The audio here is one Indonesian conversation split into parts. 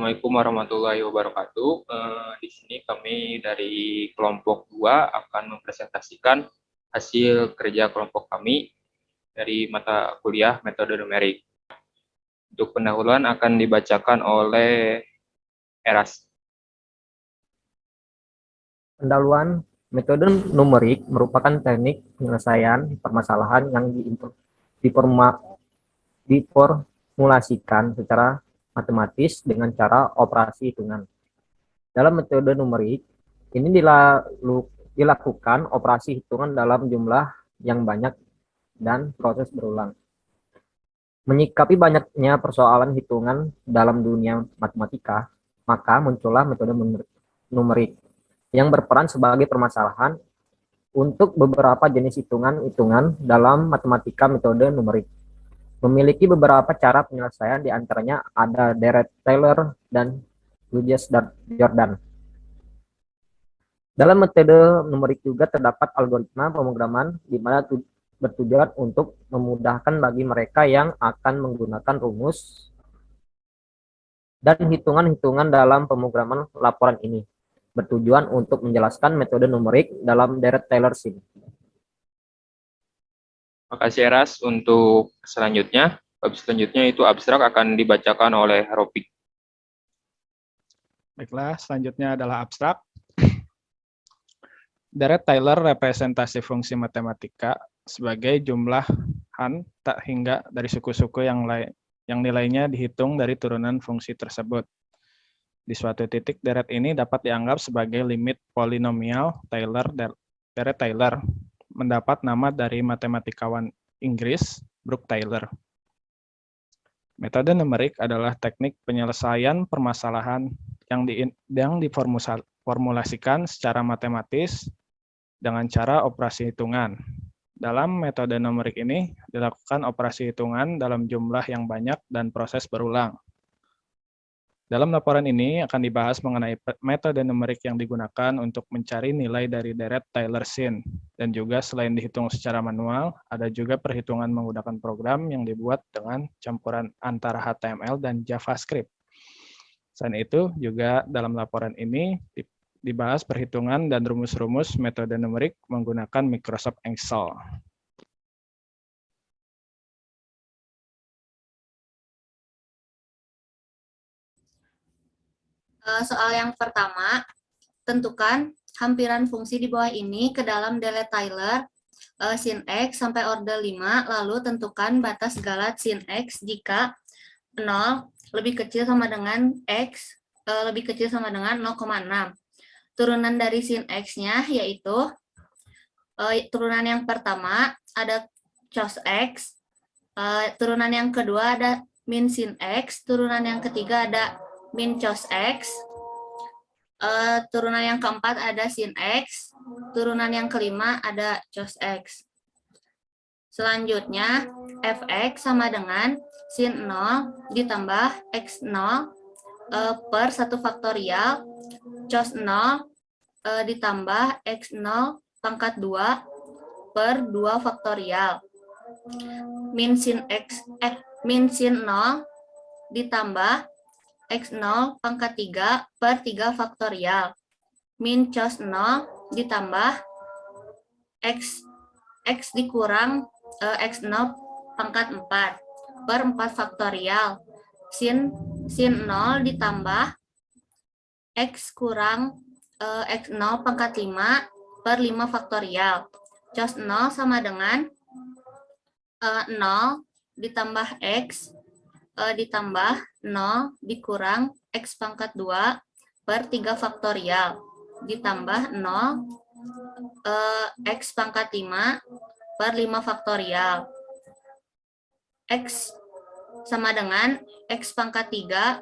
Assalamualaikum warahmatullahi wabarakatuh. Di sini kami dari kelompok 2 akan mempresentasikan hasil kerja kelompok kami dari mata kuliah metode numerik. Untuk pendahuluan akan dibacakan oleh Eras. Pendahuluan metode numerik merupakan teknik penyelesaian permasalahan yang diformulasikan secara matematis dengan cara operasi hitungan. Dalam metode numerik, ini dilakukan operasi hitungan dalam jumlah yang banyak dan proses berulang. Menyikapi banyaknya persoalan hitungan dalam dunia matematika, maka muncullah metode numerik yang berperan sebagai permasalahan untuk beberapa jenis hitungan dalam matematika. Metode numerik memiliki beberapa cara penyelesaian, diantaranya ada Dirac-Taylor dan Lujas-Jordan. Dalam metode numerik juga terdapat algoritma pemrograman di mana bertujuan untuk memudahkan bagi mereka yang akan menggunakan rumus dan hitungan-hitungan dalam pemrograman laporan ini, bertujuan untuk menjelaskan metode numerik dalam Dirac-Taylor scheme. Makasih Eras. Untuk selanjutnya, bab selanjutnya itu abstrak akan dibacakan oleh Ropik. Baiklah, selanjutnya adalah abstrak. Dirac-Taylor representasi fungsi matematika sebagai jumlahan tak hingga dari suku-suku yang nilainya dihitung dari turunan fungsi tersebut. Di suatu titik, deret ini dapat dianggap sebagai limit polinomial Dirac-Taylor, mendapat nama dari matematikawan Inggris Brooke Taylor. Metode numerik adalah teknik penyelesaian permasalahan yang diformulasikan secara matematis dengan cara operasi hitungan. Dalam metode numerik ini dilakukan operasi hitungan dalam jumlah yang banyak dan proses berulang. Dalam laporan ini akan dibahas mengenai metode numerik yang digunakan untuk mencari nilai dari Dirac-Taylor scheme, dan juga selain dihitung secara manual, ada juga perhitungan menggunakan program yang dibuat dengan campuran antara HTML dan JavaScript. Selain itu, juga dalam laporan ini dibahas perhitungan dan rumus-rumus metode numerik menggunakan Microsoft Excel. Soal yang pertama, tentukan hampiran fungsi di bawah ini ke dalam Dirac-Taylor sin X sampai order 5, lalu tentukan batas galat sin X jika 0 lebih kecil sama dengan X lebih kecil sama dengan 0,6. Turunan dari sin X-nya yaitu turunan yang pertama ada cos X, turunan yang kedua ada min sin X, turunan yang ketiga ada min cos X, turunan yang keempat ada sin X, turunan yang kelima ada cos X. Selanjutnya, fx sama dengan sin 0 ditambah x0 per 1 faktorial, cos 0 ditambah x0 pangkat 2 per 2 faktorial. Min sin 0 ditambah x0 pangkat 3 per 3 faktorial. Min cos 0 ditambah x dikurang x0 pangkat 4 per 4 faktorial. Sin 0 ditambah x kurang x0 pangkat 5 per 5 faktorial. Cos 0 sama dengan 0 ditambah x ditambah 0 dikurang x pangkat 2 per 3 faktorial ditambah 0 x pangkat 5 per 5 faktorial. X sama dengan x pangkat 3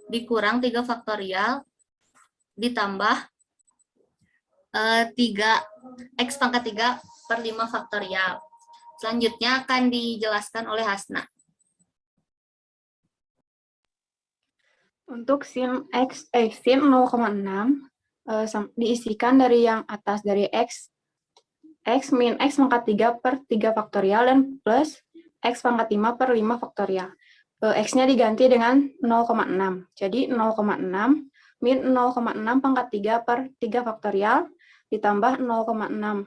dikurang 3 faktorial ditambah 3 x pangkat 3 per 5 faktorial. Selanjutnya akan dijelaskan oleh Hasna. Untuk sin 0,6 diisikan dari yang atas dari x min x pangkat 3 per 3 faktorial dan plus x pangkat 5 per 5 faktorial. X-nya diganti dengan 0,6. Jadi 0,6 min 0,6 pangkat 3 per 3 faktorial ditambah 0,6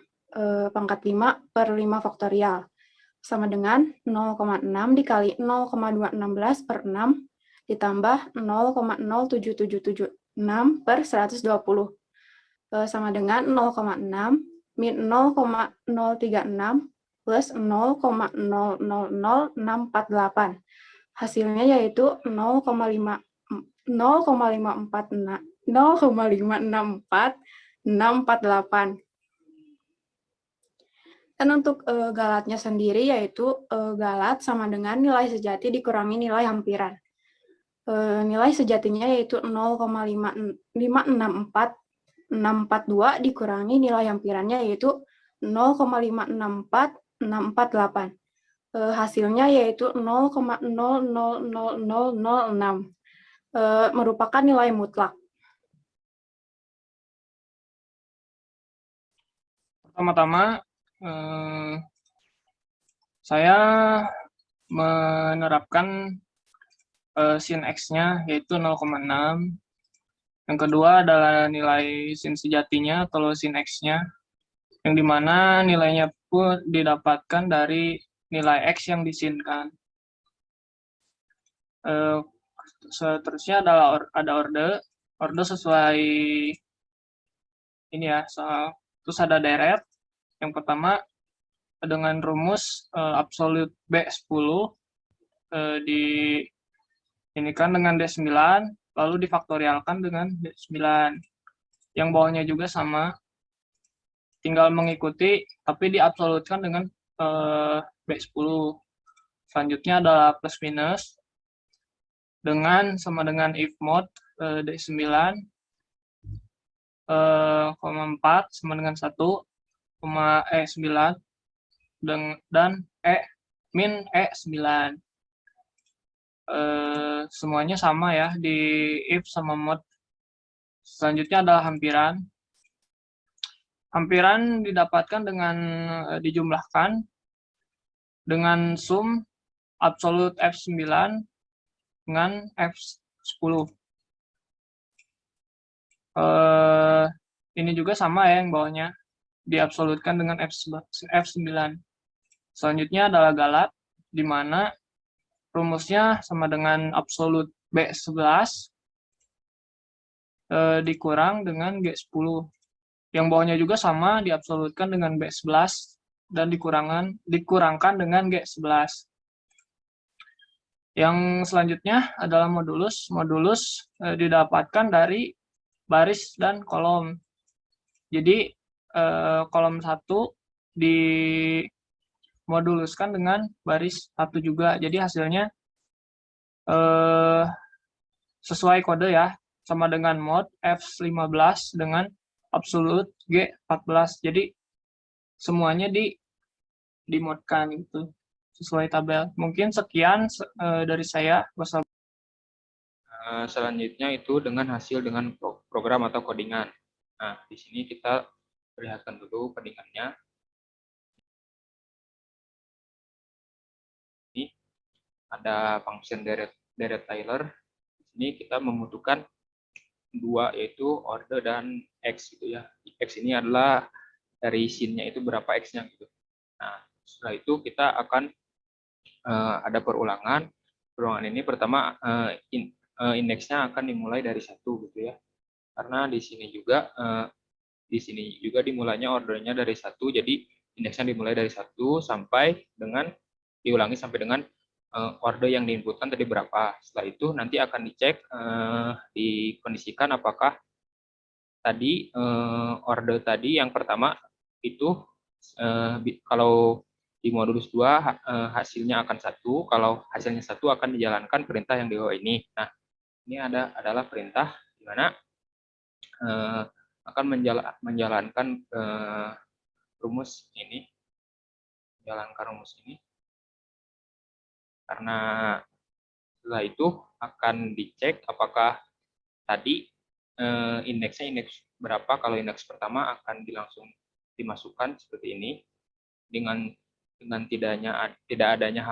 pangkat 5 per 5 faktorial. Sama dengan 0,6 dikali 0,216 per 6 ditambah 0,07776 per 120. Sama dengan 0,6 min 0,036 plus 0,000648. Hasilnya yaitu 0,564648. Dan untuk galatnya sendiri yaitu galat sama dengan nilai sejati dikurangi nilai hampiran. Nilai sejatinya yaitu 0,564642 dikurangi nilai hampirannya yaitu 0,564648. Hasilnya yaitu 0,000006, merupakan nilai mutlak. Pertama-tama, saya menerapkan sin X-nya yaitu 0,6. Yang kedua adalah nilai sin sejatinya atau sin X-nya, yang dimana nilainya pun didapatkan dari nilai X yang disinkan. Seterusnya adalah ada orde sesuai ini ya, terus ada deret. Yang pertama dengan rumus absolut B10 diinikan dengan D9 lalu difaktorialkan dengan D9. Yang bawahnya juga sama, tinggal mengikuti tapi diabsolutkan dengan B10. Selanjutnya adalah plus minus dengan sama dengan if mod D9 4 sama dengan 1, E9 dan min E9. Semuanya sama ya di if sama mod. Selanjutnya adalah hampiran. Hampiran didapatkan dengan dijumlahkan dengan sum absolut F9 dengan F10. Ini juga sama ya yang bawahnya, diabsolutkan dengan F9. Selanjutnya adalah galat, di mana rumusnya sama dengan absolut B11 dikurang dengan G10. Yang bawahnya juga sama, diabsolutkan dengan B11 dan dikurangkan dengan G11. Yang selanjutnya adalah modulus. Modulus didapatkan dari baris dan kolom. Jadi kolom 1 dimoduluskan dengan baris 1 juga. Jadi hasilnya sesuai kode ya, sama dengan mod F15 dengan absolut G14. Jadi semuanya dimodkan gitu sesuai tabel. Mungkin sekian dari saya. Selanjutnya itu dengan hasil dengan program atau codingan. Nah, di sini kita perlihatkan dulu codingannya. Ini ada function deret Taylor. Di sini kita membutuhkan dua, yaitu order dan X gitu ya. X ini adalah dari sin-nya itu berapa X-nya gitu. Nah, setelah itu kita akan ada perulangan. Perulangan ini pertama indeksnya akan dimulai dari 1 gitu ya. Karena di sini juga dimulainya ordernya dari 1, jadi indeksnya dimulai dari 1 sampai dengan diulangi sampai dengan order yang diinputkan tadi berapa. Setelah itu nanti akan dicek, dikondisikan apakah tadi order tadi yang pertama itu kalau di modulus 2 hasilnya akan 1, kalau hasilnya 1 akan dijalankan perintah yang di bawah ini. Nah, ini adalah perintah di mana akan menjalankan rumus ini. Karena setelah itu akan dicek apakah tadi indeksnya indeks berapa. Kalau indeks pertama akan langsung dimasukkan seperti ini dengan tidak adanya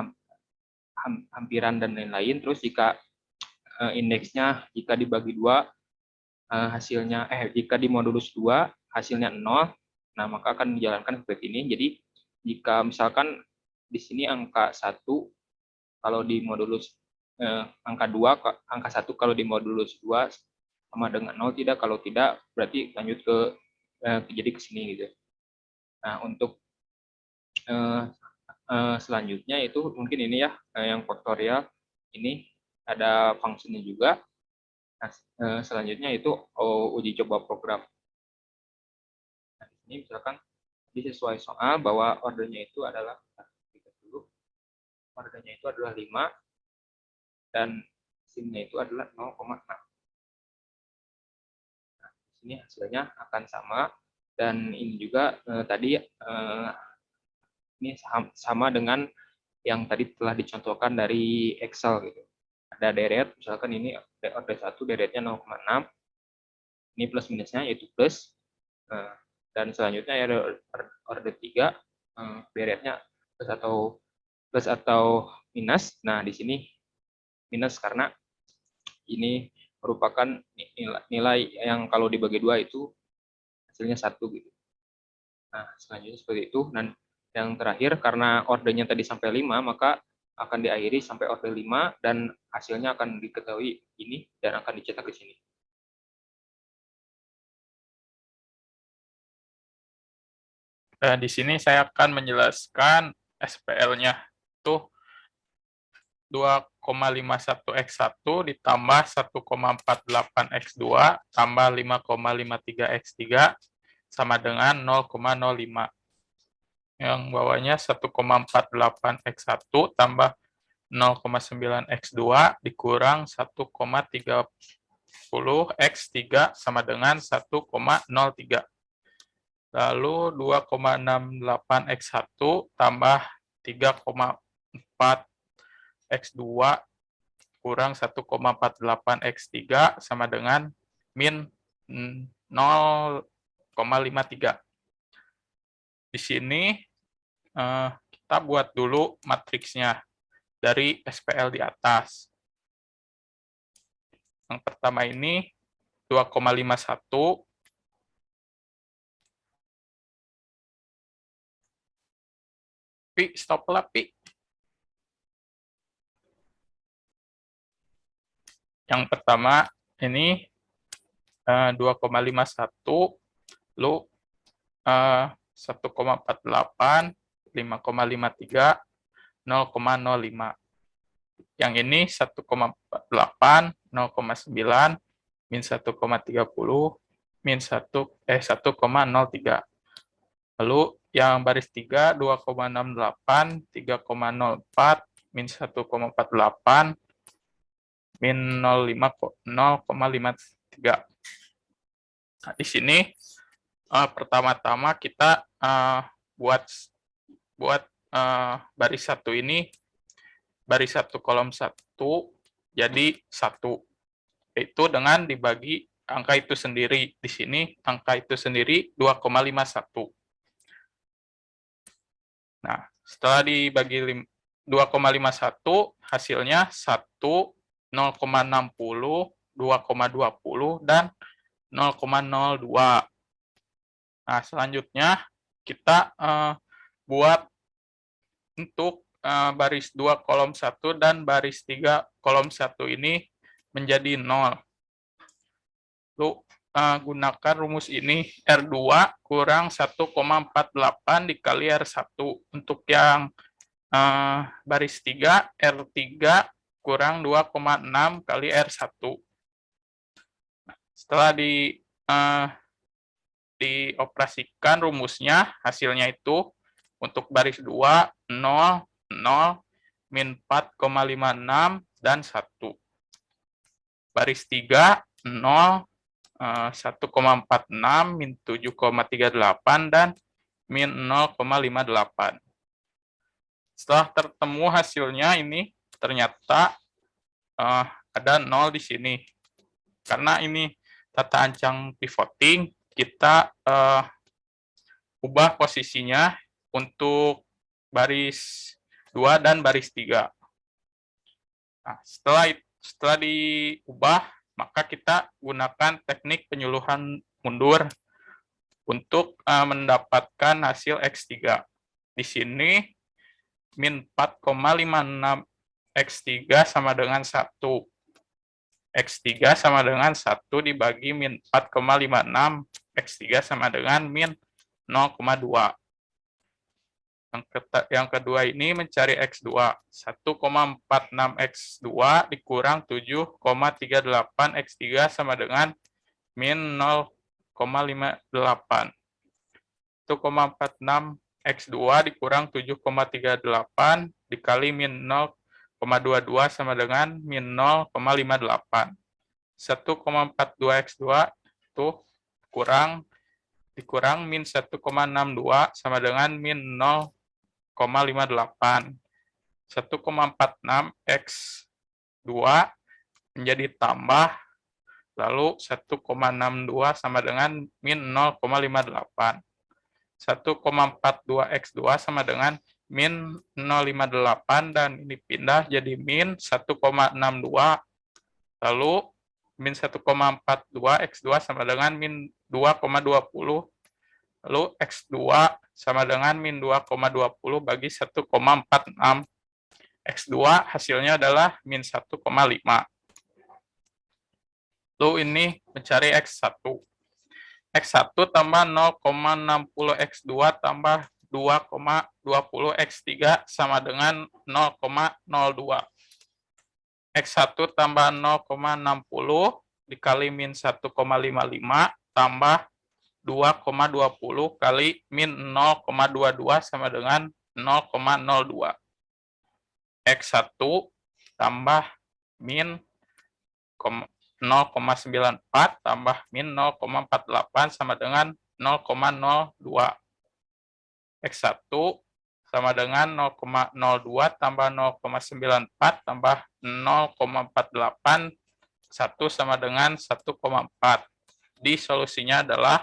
hampiran dan lain-lain. Terus jika indeksnya jika dibagi 2 hasilnya jika dimodulus 2 hasilnya 0, nah maka akan menjalankan seperti ini. Jadi jika misalkan di sini angka 1 kalau dimodulus angka 1 kalau dimodulus 2 sama dengan 0, tidak, kalau tidak berarti lanjut ke jadi ke sini gitu. Nah, untuk selanjutnya itu mungkin ini ya, yang faktorial ini ada fungsinya juga. Nah, selanjutnya itu uji coba program. Nah, di sini misalkan sesuai soal bahwa ordernya itu adalah ordernya itu adalah 5 dan SIM-nya itu adalah 0,6. Nah, di sini hasilnya akan sama dan ini juga tadi ini sama dengan yang tadi telah dicontohkan dari Excel gitu. Ada deret, misalkan ini order 1 deretnya 0,6. Ini plus minusnya yaitu plus. Dan selanjutnya ada order 3 deretnya plus atau minus. Nah, di sini minus karena ini merupakan nilai yang kalau dibagi 2 itu hasilnya 1 gitu. Nah, selanjutnya seperti itu. Dan yang terakhir, karena ordernya tadi sampai 5, maka akan diakhiri sampai order 5 dan hasilnya akan diketahui ini dan akan dicetak ke sini. Di sini saya akan menjelaskan SPL-nya. Itu 2,51x1 ditambah 1,48x2 tambah 5,53x3 sama dengan 0,05. Yang bawahnya 1,48x1 tambah 0,9x2 dikurang 1,30x3 sama dengan 1,03. Lalu 2,68x1 tambah 3,4x2 kurang 1,48x3 sama dengan min 0,53. Di sini kita buat dulu matriksnya dari SPL di atas. Yang pertama ini 2,51 Pi, stop lah, Pi. Yang pertama ini 2,51 lu 1,48 5,53 0,05. Yang ini 1,48 0,9 min 1,30 min 1,03. Lalu yang baris 3 2,68 3,04 min 1,48 min 0,53. Nah, di sini pertama-tama kita buat baris 1 ini, baris 1 kolom 1 jadi 1. Itu dengan dibagi angka itu sendiri. Di sini angka itu sendiri 2,51. Nah, setelah dibagi 2,51, hasilnya 1, 0,60, 2,20, dan 0,02. Nah, selanjutnya kita buat untuk baris 2 kolom 1 dan baris 3 kolom 1 ini menjadi 0. Lalu gunakan rumus ini, R2 kurang 1,48 dikali R1. Untuk yang baris 3, R3 kurang 2,6 kali R1. Setelah dioperasikan rumusnya, hasilnya itu untuk baris 2, 0, 0, min 4,56, dan 1. Baris 3, 0, 1,46, min 7,38, dan min 0,58. Setelah tertemu hasilnya ini, ternyata ada 0 di sini. Karena ini tata ancang pivoting, kita ubah posisinya untuk baris 2 dan baris 3. Nah, setelah diubah, maka kita gunakan teknik penyuluhan mundur untuk mendapatkan hasil X3. Di sini min 4,56 X3 sama dengan 1. X3 sama dengan 1 dibagi min 4,56. X3 sama dengan min 0,2. Yang kedua ini mencari X2. 1,46 X2 dikurang 7,38 X3 sama dengan min 0,58. 1,46 X2 dikurang 7,38 dikali min 0,22 sama dengan min 0,58. 1,42 X2 itu dikurang min 1,62 sama dengan min 0,58. 1,46 X2 menjadi tambah, lalu 1,62 sama dengan min 0,58. 1,42 X2 sama dengan min 0,58 dan ini pindah jadi min 1,62. Lalu min 1,42 X2 sama dengan min 2,20. Lalu X2 sama dengan min 2,20 bagi 1,46. X2 hasilnya adalah min 1,5. Lalu ini mencari X1. X1 tambah 0,60 X2 tambah 2,20 X3 sama dengan 0,02. X1 tambah 0,60 dikali min 1,55 tambah 2,20 kali min 0,22 sama dengan 0,02. X1 tambah min 0,94 tambah min 0,48 sama dengan 0,02. X1 sama dengan 0,02 tambah 0,94 tambah 0,48, 1 sama dengan 1,4. Di solusinya adalah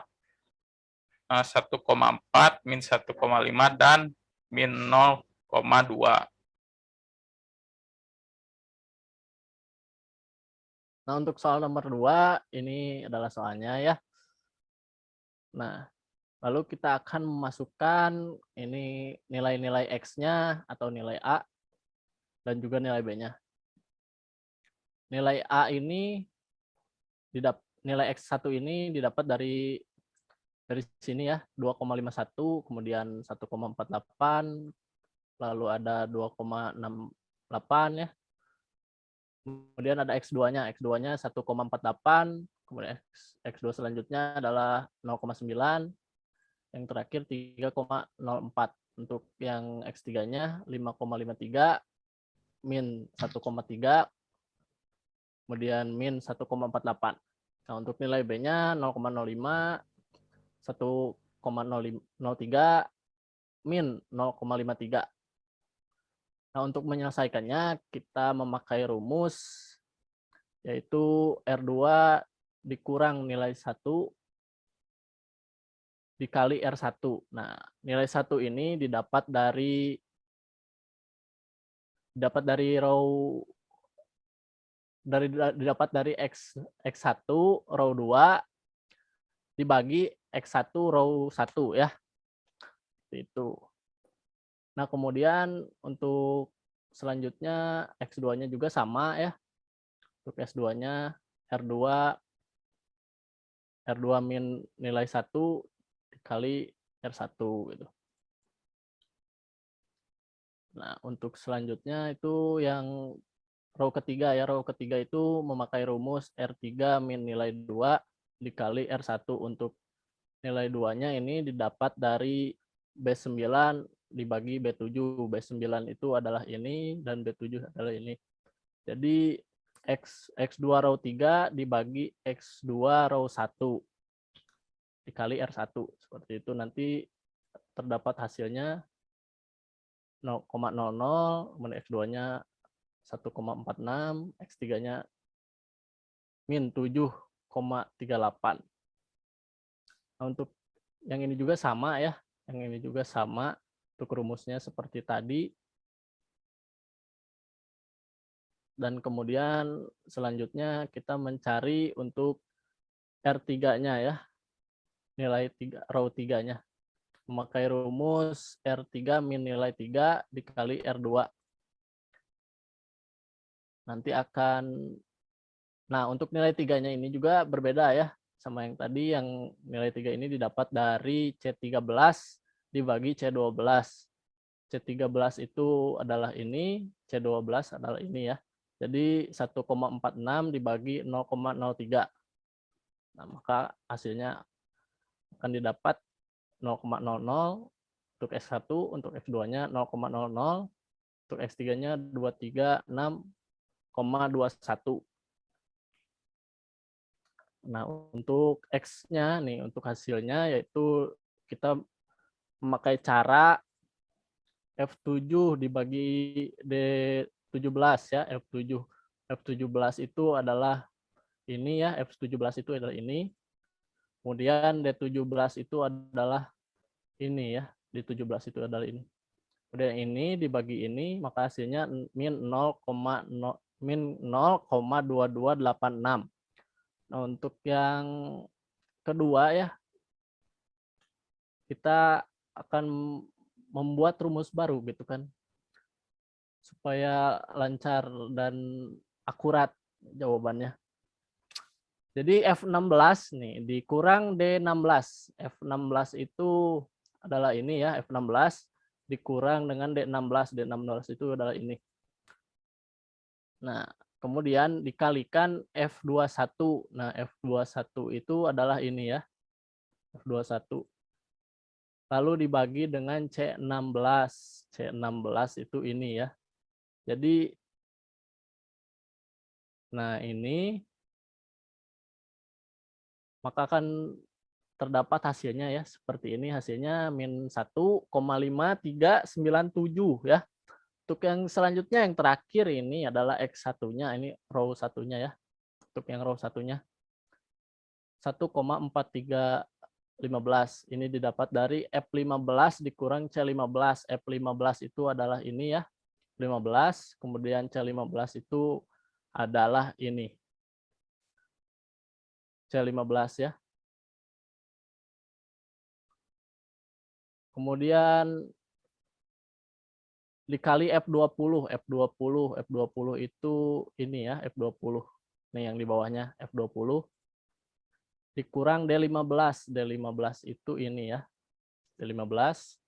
1,4 min 1,5 dan min 0,2. Nah, untuk soal nomor 2, ini adalah soalnya ya. Nah, lalu kita akan memasukkan ini nilai-nilai X-nya atau nilai A dan juga nilai B-nya. Nilai A ini nilai X1 ini didapat dari sini ya, 2,51, kemudian 1,48, lalu ada 2,68 ya. Kemudian ada X2-nya, X2-nya 1,48, kemudian X2 selanjutnya adalah 0,9, yang terakhir 3,04. Untuk yang X3-nya 5,53, min 1,3, kemudian min 1,48. Nah, untuk nilai B-nya 0,05, 1,03, min 0,53. Nah, untuk menyelesaikannya, kita memakai rumus, yaitu R2 dikurang nilai 1 dikali R1. Nah, nilai 1 ini didapat dari X1 row 2 dibagi X1 row 1 ya. Itu. Nah, kemudian untuk selanjutnya X2-nya juga sama ya. Untuk S2-nya R2 min nilai 1 dikali R1 gitu. Nah, untuk selanjutnya itu yang row ketiga ya. Row ketiga itu memakai rumus R3 min nilai 2 dikali R1. Untuk nilai 2-nya ini didapat dari B9 dibagi B7. B9 itu adalah ini dan B7 adalah ini. Jadi X2 row 3 dibagi X2 row 1 dikali R1. Seperti itu nanti terdapat hasilnya 0,00, kemudian X2-nya 1,46, X3-nya min 7,38. Nah, untuk yang ini juga sama ya. Yang ini juga sama. Untuk rumusnya seperti tadi. Dan kemudian selanjutnya kita mencari untuk R3-nya ya, nilai 3, row 3-nya. Memakai rumus R3 min nilai 3 dikali R2. Nanti akan, nah untuk nilai 3-nya ini juga berbeda ya, sama yang tadi, yang nilai 3 ini didapat dari C13 dibagi C12. C13 itu adalah ini, C12 adalah ini ya. Jadi 1,46 dibagi 0,03. Nah, maka hasilnya akan didapat 0,00 untuk X1, untuk X2-nya 0,00, untuk X3-nya 236,21. Nah, untuk X-nya nih, untuk hasilnya yaitu kita memakai cara F7 dibagi D17 ya, F7. F17 itu adalah ini ya, F17 itu adalah ini. Kemudian D17 itu adalah ini ya, D17 itu adalah ini. Kemudian ini dibagi ini, maka hasilnya min 0,2286. Nah, untuk yang kedua ya, kita akan membuat rumus baru gitu kan, supaya lancar dan akurat jawabannya. Jadi F16 nih dikurang D16. F16 itu adalah ini ya, F16 dikurang dengan D16. D16 itu adalah ini. Nah, kemudian dikalikan F21. Nah, F21 itu adalah ini ya, F21. Lalu dibagi dengan C16. C16 itu ini ya. Jadi, nah ini, maka akan terdapat hasilnya ya, seperti ini hasilnya min 1,5397 ya. Untuk yang selanjutnya, yang terakhir ini adalah X1-nya, ini row satunya ya. Untuk yang row satunya 1,4315. Ini didapat dari F15 dikurang C15. F15 itu adalah ini ya, 15, kemudian C15 itu adalah ini. C15 ya. Kemudian dikali F20. F20 itu ini ya, F20. Nih yang di bawahnya F20 dikurang D15. D15 itu ini ya, D15.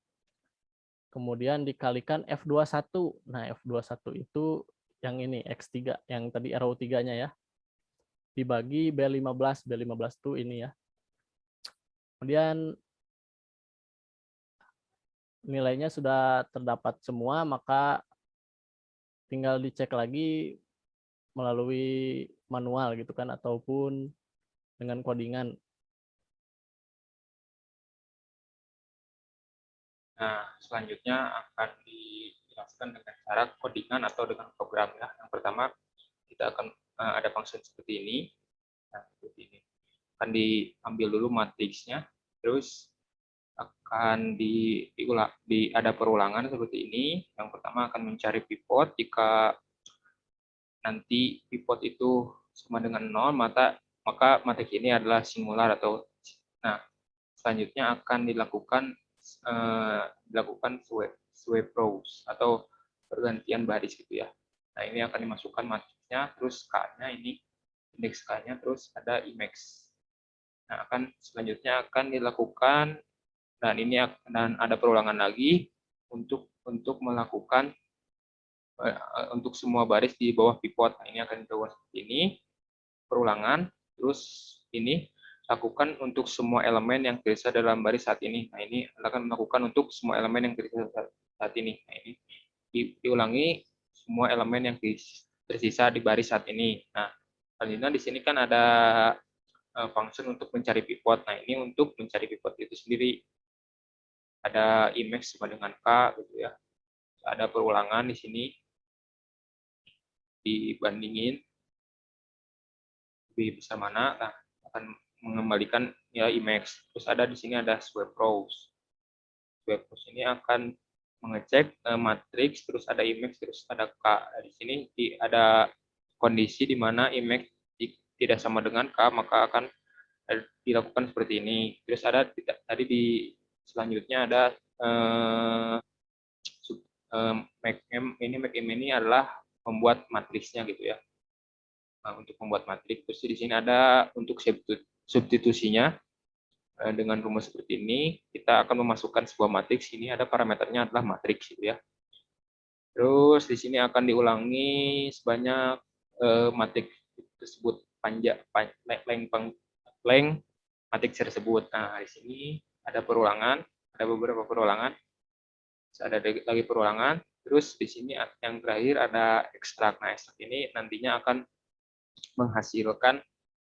Kemudian dikalikan F21. Nah, F21 itu yang ini, X3, yang tadi row 3-nya ya. Dibagi B15. B15 itu ini ya. Kemudian nilainya sudah terdapat semua, maka tinggal dicek lagi melalui manual gitu kan, ataupun dengan codingan. Nah, selanjutnya akan dijelaskan dengan cara codingan atau dengan program ya. Yang pertama, kita akan ada function seperti ini. Nah, seperti ini. Akan diambil dulu matriksnya, terus akan ada perulangan seperti ini. Yang pertama akan mencari pivot. Jika nanti pivot itu sama dengan 0, maka matriks ini adalah singular atau, nah, selanjutnya akan dilakukan swipe rows atau pergantian baris gitu ya. Nah, ini akan dimasukkan matriksnya, terus K-nya ini, indeks K-nya, terus ada Emacs. Nah, selanjutnya akan dilakukan, dan ini dan ada perulangan lagi untuk melakukan untuk semua baris di bawah pivot. Nah, ini akan dilakukan seperti ini, perulangan, terus ini lakukan untuk semua elemen yang tersisa dalam baris saat ini. Nah, ini akan melakukan untuk semua elemen yang tersisa saat ini. Nah, ini diulangi semua elemen yang tersisa di baris saat ini. Nah, selanjutnya di sini kan ada function untuk mencari pivot. Nah, ini untuk mencari pivot itu sendiri. Ada Emacs sama dengan K gitu ya. Ada perulangan di sini. Dibandingin lebih besar mana, nah, akan mengembalikan nilai Emacs. Terus ada di sini ada swipe rows. Swipe rows ini akan mengecek matriks, terus ada Emacs, terus ada K. Di sini ada kondisi di mana Imax tidak sama dengan K, maka akan dilakukan seperti ini. Terus ada tadi di selanjutnya ada make ini adalah membuat matriksnya gitu ya. Nah, untuk membuat matriks, terus di sini ada untuk substitusinya dengan rumus seperti ini, kita akan memasukkan sebuah matriks. Ini ada parameternya adalah matriks gitu ya. Terus di sini akan diulangi sebanyak matriks tersebut length matriks tersebut. Nah, di sini ada perulangan, ada beberapa perulangan. Terus ada lagi perulangan. Terus di sini yang terakhir ada ekstrak. Nah, ekstrak ini nantinya akan menghasilkan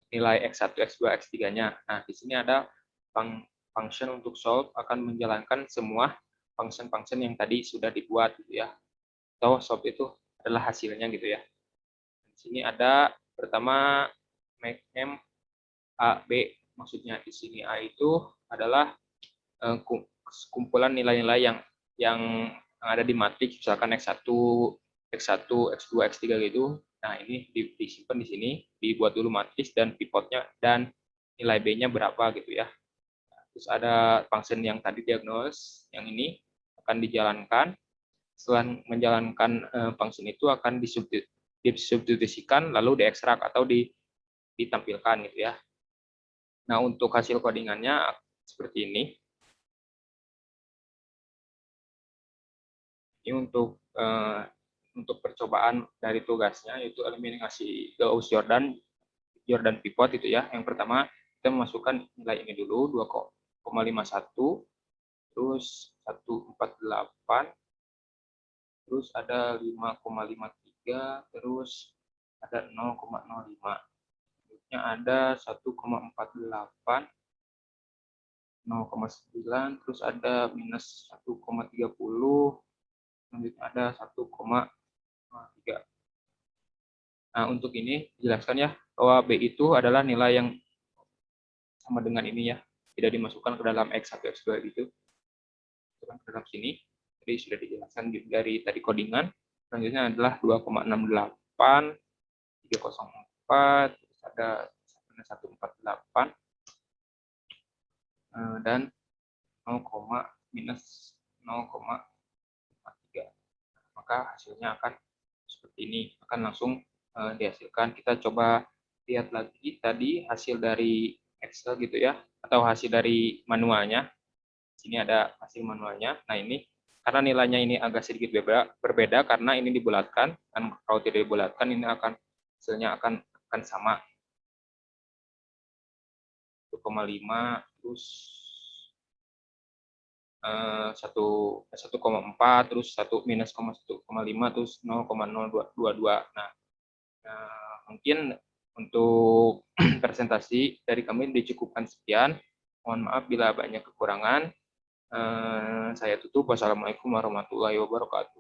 nilai X1, X2, X3-nya. Nah, di sini ada function untuk solve akan menjalankan semua function-function yang tadi sudah dibuat gitu ya. Atau solve itu adalah hasilnya gitu ya. Di sini ada pertama make M A B, maksudnya di sini A itu adalah kumpulan nilai-nilai yang ada di matriks, misalkan X1, X2, X3 gitu. Nah, ini disimpan di sini, dibuat dulu matriks dan pivotnya dan nilai B-nya berapa gitu ya. Terus ada function yang tadi diagnos, yang ini akan dijalankan. Setelah menjalankan function itu akan disubstitusikan lalu diekstrak atau ditampilkan gitu ya. Nah, untuk hasil codingannya seperti ini. Ini untuk percobaan dari tugasnya, yaitu eliminasi Gauss-Jordan pivot itu ya. Yang pertama kita memasukkan nilai ini dulu 2,51, terus 148, terus ada 5,53, terus ada 0,05. Selanjutnya ada 1,48, 0,9, terus ada minus 1,30, selanjutnya ada 1,3. Nah, untuk ini dijelaskan ya bahwa B itu adalah nilai yang sama dengan ini ya, tidak dimasukkan ke dalam X1, X2 gitu. Masukkan ke dalam sini. Jadi sudah dijelaskan dari tadi codingan. Selanjutnya adalah 2,68, 304, terus ada 148, dan 0, minus 0,3. Maka hasilnya akan seperti ini, akan langsung dihasilkan. Kita coba lihat lagi tadi hasil dari Excel gitu ya, atau hasil dari manualnya. Sini ada hasil manualnya. Nah, ini karena nilainya ini agak sedikit berbeda karena ini dibulatkan, dan kalau tidak dibulatkan ini hasilnya akan sama. 1,5, terus 1,4, terus 1 minus 1,5, terus 0,022. Nah, mungkin untuk presentasi dari kami dicukupkan sekian. Mohon maaf bila banyak kekurangan. Saya tutup. Wassalamualaikum warahmatullahi wabarakatuh.